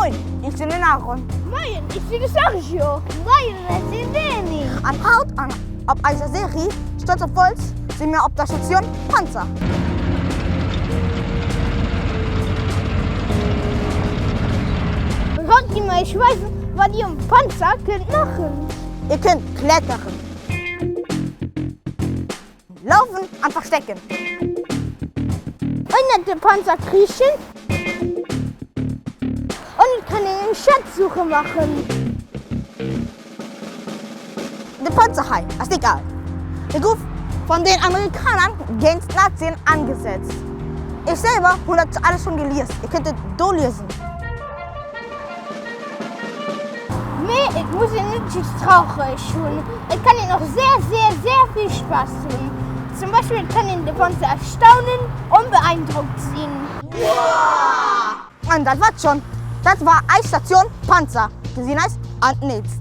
Moin, ich bin der Aaron. Moin, ich bin der Sergio. Moin, ich bin Danny. An Haut an, auf einer Serie, stolz auf Holz, sind wir auf der Station Panzer. Und heute gehen wir euch weisen, was ihr im Panzer könnt machen. Ihr könnt klettern, laufen und verstecken. Und den Panzer kriechen. Und kann eine Schatzsuche machen. Der Panzerhai, ist egal. Der Ruf von den Amerikanern gegen die Nazien angesetzt. Ich selber habe das alles schon gelesen. Ihr könnt es durchlesen. Nee, ich muss ja nicht traurig tun. Ich kann Ihnen noch sehr viel Spaß tun. Zum Beispiel kann ich den Panzer erstaunen und beeindruckt sehen. Wow! Und das war's schon. Das war Eisstation Panzer. Gesehen heißt und nichts.